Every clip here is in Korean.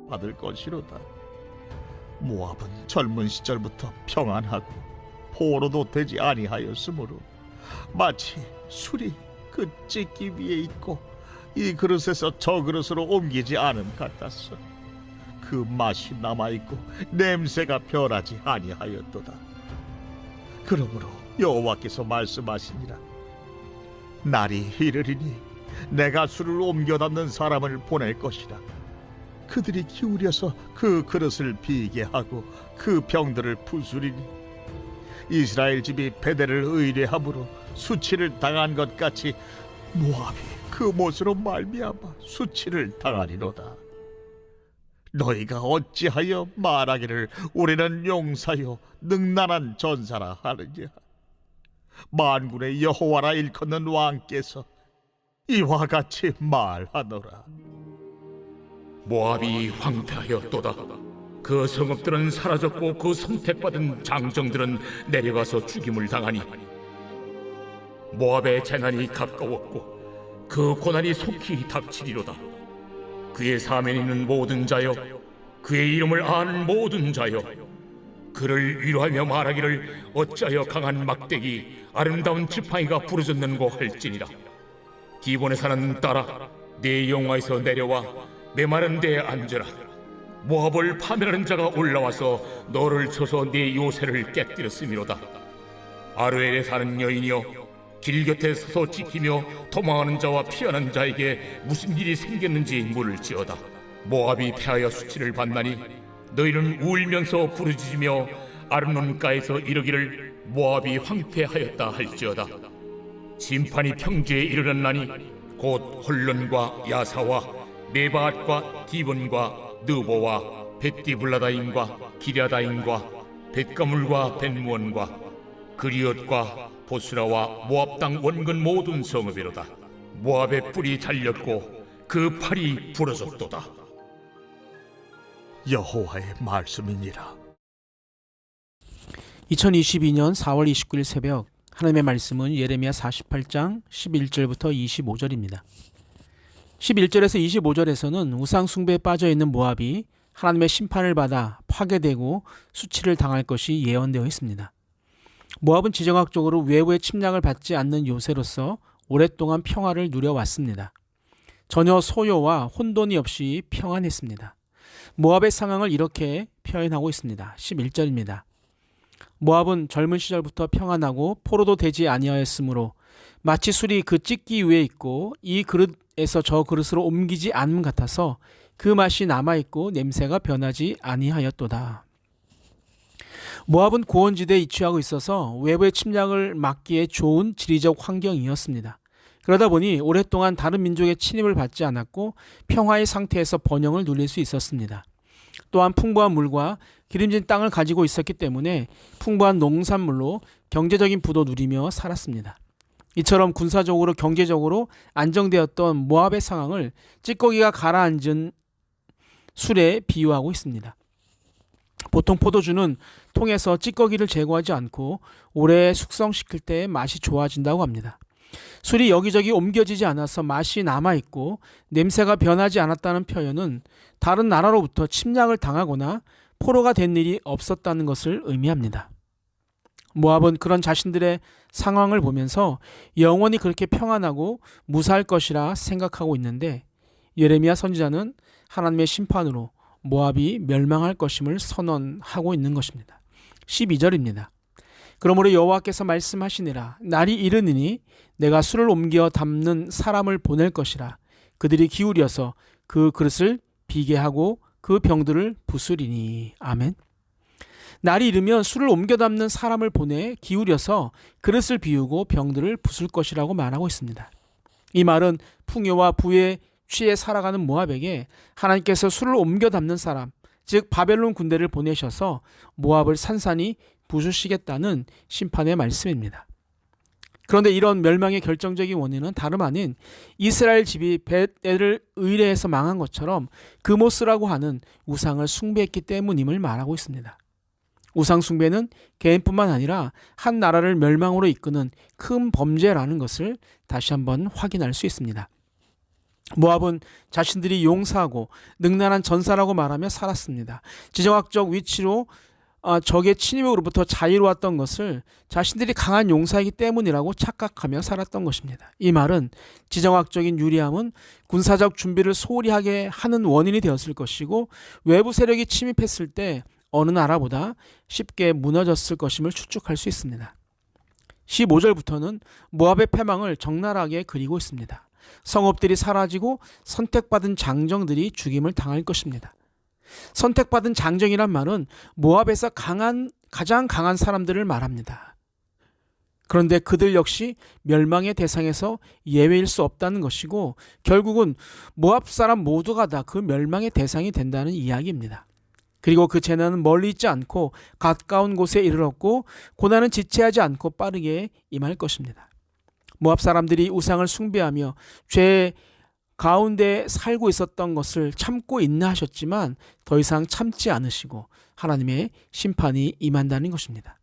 받을 것이로다. 모압은 젊은 시절부터 평안하고 포로도 되지 아니하였으므로 마치 술이 그 찢기 위에 있고 이 그릇에서 저 그릇으로 옮기지 않음 같았어. 그 맛이 남아있고 냄새가 변하지 아니하였도다. 그러므로 여호와께서 말씀하시니라. 날이 이르리니 내가 술을 옮겨 담는 사람을 보낼 것이라. 그들이 기울여서 그 그릇을 비게 하고 그 병들을 부수리니 이스라엘 집이 베델을 의뢰함으로 수치를 당한 것 같이 모압이 그 못으로 말미암아 수치를 당하리로다. 너희가 어찌하여 말하기를 우리는 용사요 능란한 전사라 하느냐. 만군의 여호와라 일컫는 왕께서 이와 같이 말하노라. 모압이 황폐하였도다. 그 성읍들은 사라졌고 그 선택받은 장정들은 내려가서 죽임을 당하니 모압의 재난이 가까웠고 그 고난이 속히 닥치리로다. 그의 사면에 있는 모든 자여, 그의 이름을 아는 모든 자여, 그를 위로하며 말하기를 어찌하여 강한 막대기 아름다운 지팡이가 부러졌는고 할지니라. 기본에 사는 딸아, 네 영화에서 내려와 메마른 데에 앉으라. 모압을 파멸하는 자가 올라와서 너를 쳐서 네 요새를 깨뜨렸음이로다. 아르엘에 사는 여인이여, 길 곁에 서서 지키며 도망하는 자와 피하는 자에게 무슨 일이 생겼는지 물을지어다. 모압이 패하여 수치를 받나니 너희는 울면서 부르짖으며 아르논가에서 이르기를 모압이 황폐하였다 할지어다. 심판이 평지에 이르렀나니 곧 홀론과 야사와 메바앗과 디본과 느보와 벳디블라다임과 기랴다임과 벳가물과 벳무원과 그리엇과 보스라와 모압 땅 원근 모든 성읍이로다. 모압의 뿔이 잘렸고 그 팔이 부러졌도다. 여호와의 말씀이니라. 2022년 4월 29일 새벽 하나님의 말씀은 예레미야 48장 11절부터 25절입니다. 11절에서 25절에서는 우상 숭배에 빠져있는 모압이 하나님의 심판을 받아 파괴되고 수치를 당할 것이 예언되어 있습니다. 모압은 지정학적으로 외부의 침략을 받지 않는 요새로서 오랫동안 평화를 누려왔습니다. 전혀 소요와 혼돈이 없이 평안했습니다. 모압의 상황을 이렇게 표현하고 있습니다. 11절입니다. 모압은 젊은 시절부터 평안하고 포로도 되지 아니하였으므로 마치 술이 그 찢기 위에 있고 이 그릇에서 저 그릇으로 옮기지 않음 같아서 그 맛이 남아있고 냄새가 변하지 아니하였도다. 모압은 고원지대에 위치하고 있어서 외부의 침략을 막기에 좋은 지리적 환경이었습니다. 그러다 보니 오랫동안 다른 민족의 침입을 받지 않았고 평화의 상태에서 번영을 누릴 수 있었습니다. 또한 풍부한 물과 기름진 땅을 가지고 있었기 때문에 풍부한 농산물로 경제적인 부도 누리며 살았습니다. 이처럼 군사적으로 경제적으로 안정되었던 모압의 상황을 찌꺼기가 가라앉은 술에 비유하고 있습니다. 보통 포도주는 통에서 찌꺼기를 제거하지 않고 오래 숙성시킬 때 맛이 좋아진다고 합니다. 술이 여기저기 옮겨지지 않아서 맛이 남아있고 냄새가 변하지 않았다는 표현은 다른 나라로부터 침략을 당하거나 포로가 된 일이 없었다는 것을 의미합니다. 모압은 그런 자신들의 상황을 보면서 영원히 그렇게 평안하고 무사할 것이라 생각하고 있는데 예레미야 선지자는 하나님의 심판으로 모압이 멸망할 것임을 선언하고 있는 것입니다. 12절입니다. 그러므로 여호와께서 말씀하시니라. 날이 이르느니 내가 술을 옮겨 담는 사람을 보낼 것이라. 그들이 기울여서 그 그릇을 비게 하고 그 병들을 부수리니. 아멘. 날이 이르면 술을 옮겨 담는 사람을 보내 기울여서 그릇을 비우고 병들을 부술 것이라고 말하고 있습니다. 이 말은 풍요와 부에 취해 살아가는 모압에게 하나님께서 술을 옮겨 담는 사람, 즉 바벨론 군대를 보내셔서 모압을 산산이 부수시겠다는 심판의 말씀입니다. 그런데 이런 멸망의 결정적인 원인은 다름 아닌 이스라엘 집이 벳엘을 의뢰해서 망한 것처럼 그모스라고 하는 우상을 숭배했기 때문임을 말하고 있습니다. 우상 숭배는 개인뿐만 아니라 한 나라를 멸망으로 이끄는 큰 범죄라는 것을 다시 한번 확인할 수 있습니다. 모압은 자신들이 용사하고 능란한 전사라고 말하며 살았습니다. 지정학적 위치로 적의 침입으로부터 자유로웠던 것을 자신들이 강한 용사이기 때문이라고 착각하며 살았던 것입니다. 이 말은 지정학적인 유리함은 군사적 준비를 소홀히 하게 하는 원인이 되었을 것이고 외부 세력이 침입했을 때 어느 나라보다 쉽게 무너졌을 것임을 추측할 수 있습니다. 15절부터는 모압의 패망을 적나라하게 그리고 있습니다. 성읍들이 사라지고 선택받은 장정들이 죽임을 당할 것입니다. 선택받은 장정이란 말은 모압에서 가장 강한 사람들을 말합니다. 그런데 그들 역시 멸망의 대상에서 예외일 수 없다는 것이고 결국은 모압 사람 모두가 다 그 멸망의 대상이 된다는 이야기입니다. 그리고 그 재난은 멀리 있지 않고 가까운 곳에 이르렀고 고난은 지체하지 않고 빠르게 임할 것입니다. 모압 사람들이 우상을 숭배하며 죄 가운데 살고 있었던 것을 참고 인내하셨지만 더 이상 참지 않으시고 하나님의 심판이 임한다는 것입니다.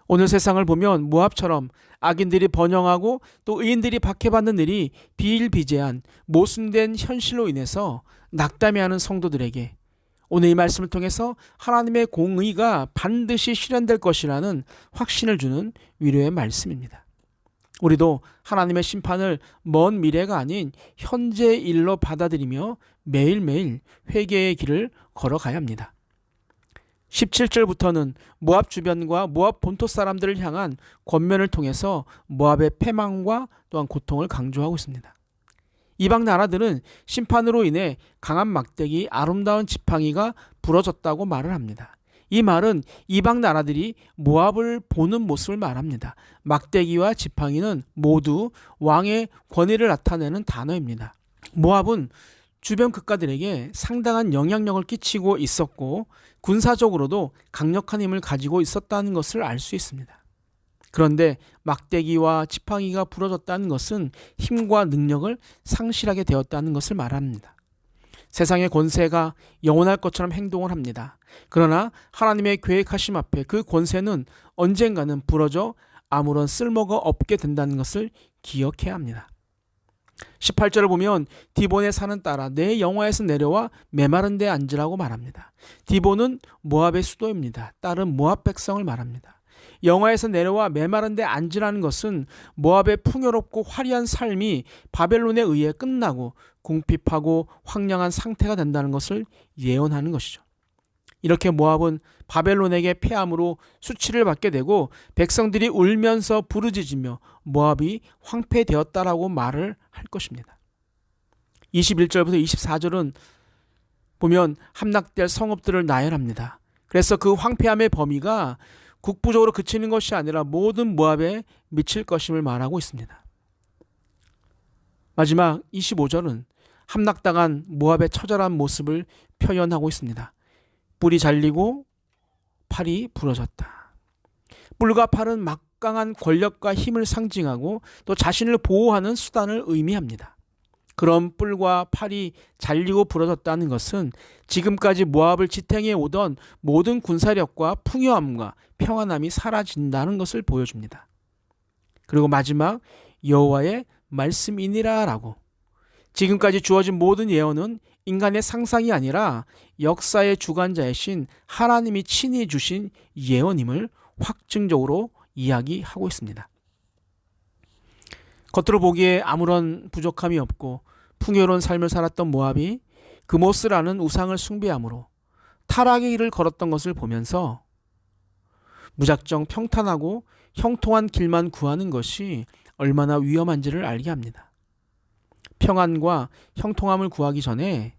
오늘 세상을 보면 모압처럼 악인들이 번영하고 또 의인들이 박해받는 일이 비일비재한 모순된 현실로 인해서 낙담해하는 성도들에게 오늘 이 말씀을 통해서 하나님의 공의가 반드시 실현될 것이라는 확신을 주는 위로의 말씀입니다. 우리도 하나님의 심판을 먼 미래가 아닌 현재의 일로 받아들이며 매일매일 회개의 길을 걸어가야 합니다. 17절부터는 모압 주변과 모압 본토 사람들을 향한 권면을 통해서 모압의 패망과 또한 고통을 강조하고 있습니다. 이방 나라들은 심판으로 인해 강한 막대기, 아름다운 지팡이가 부러졌다고 말을 합니다. 이 말은 이방 나라들이 모압을 보는 모습을 말합니다. 막대기와 지팡이는 모두 왕의 권위를 나타내는 단어입니다. 모압은 주변 국가들에게 상당한 영향력을 끼치고 있었고 군사적으로도 강력한 힘을 가지고 있었다는 것을 알 수 있습니다. 그런데 막대기와 지팡이가 부러졌다는 것은 힘과 능력을 상실하게 되었다는 것을 말합니다. 세상의 권세가 영원할 것처럼 행동을 합니다. 그러나 하나님의 계획하심 앞에 그 권세는 언젠가는 부러져 아무런 쓸모가 없게 된다는 것을 기억해야 합니다. 18절을 보면 디본의 산은 따라 내 영화에서 내려와 메마른 데 앉으라고 말합니다. 디본은 모압의 수도입니다. 딸은 모압 백성을 말합니다. 영화에서 내려와 메마른 데 앉으라는 것은 모압의 풍요롭고 화려한 삶이 바벨론에 의해 끝나고 궁핍하고 황량한 상태가 된다는 것을 예언하는 것이죠. 이렇게 모압은 바벨론에게 패함으로 수치를 받게 되고 백성들이 울면서 부르짖으며 모압이 황폐되었다라고 말을 할 것입니다. 21절부터 24절은 보면 함락될 성읍들을 나열합니다. 그래서 그 황폐함의 범위가 국부적으로 그치는 것이 아니라 모든 모압에 미칠 것임을 말하고 있습니다. 마지막 25절은 함락당한 모압의 처절한 모습을 표현하고 있습니다. 뿔이 잘리고 팔이 부러졌다. 뿔과 팔은 막강한 권력과 힘을 상징하고 또 자신을 보호하는 수단을 의미합니다. 그런 뿔과 팔이 잘리고 부러졌다는 것은 지금까지 모압을 지탱해 오던 모든 군사력과 풍요함과 평안함이 사라진다는 것을 보여줍니다. 그리고 마지막 여호와의 말씀이니라라고 지금까지 주어진 모든 예언은 인간의 상상이 아니라 역사의 주관자이신 하나님이 친히 주신 예언임을 확증적으로 이야기하고 있습니다. 겉으로 보기에 아무런 부족함이 없고 풍요로운 삶을 살았던 모압이 그모스라는 우상을 숭배함으로 타락의 길을 걸었던 것을 보면서 무작정 평탄하고 형통한 길만 구하는 것이 얼마나 위험한지를 알게 합니다. 평안과 형통함을 구하기 전에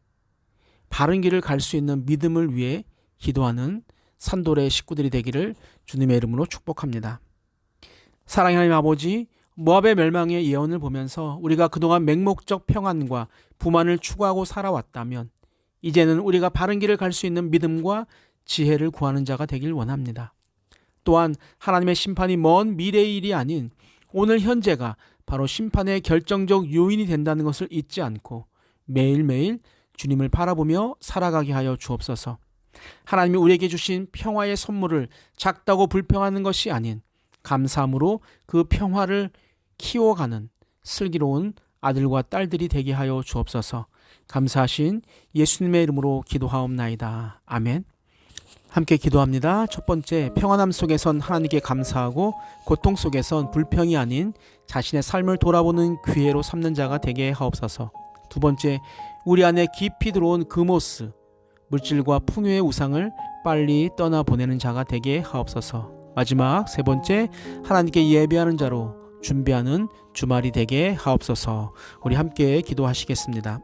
바른 길을 갈 수 있는 믿음을 위해 기도하는 산돌의 식구들이 되기를 주님의 이름으로 축복합니다. 사랑의 하나님 아버지, 모압의 멸망의 예언을 보면서 우리가 그동안 맹목적 평안과 부만을 추구하고 살아왔다면 이제는 우리가 바른 길을 갈 수 있는 믿음과 지혜를 구하는 자가 되길 원합니다. 또한 하나님의 심판이 먼 미래의 일이 아닌 오늘 현재가 바로 심판의 결정적 요인이 된다는 것을 잊지 않고 매일매일 주님을 바라보며 살아가게 하여 주옵소서. 하나님이 우리에게 주신 평화의 선물을 작다고 불평하는 것이 아닌 감사함으로 그 평화를 키워가는 슬기로운 아들과 딸들이 되게 하여 주옵소서. 감사하신 예수님의 이름으로 기도하옵나이다. 아멘. 함께 기도합니다. 첫 번째, 평안함 속에선 하나님께 감사하고 고통 속에선 불평이 아닌 자신의 삶을 돌아보는 기회로 삼는 자가 되게 하옵소서. 두 번째, 우리 안에 깊이 들어온 금오스, 물질과 풍요의 우상을 빨리 떠나보내는 자가 되게 하옵소서. 마지막 세 번째, 하나님께 예배하는 자로 준비하는 주말이 되게 하옵소서. 우리 함께 기도하시겠습니다.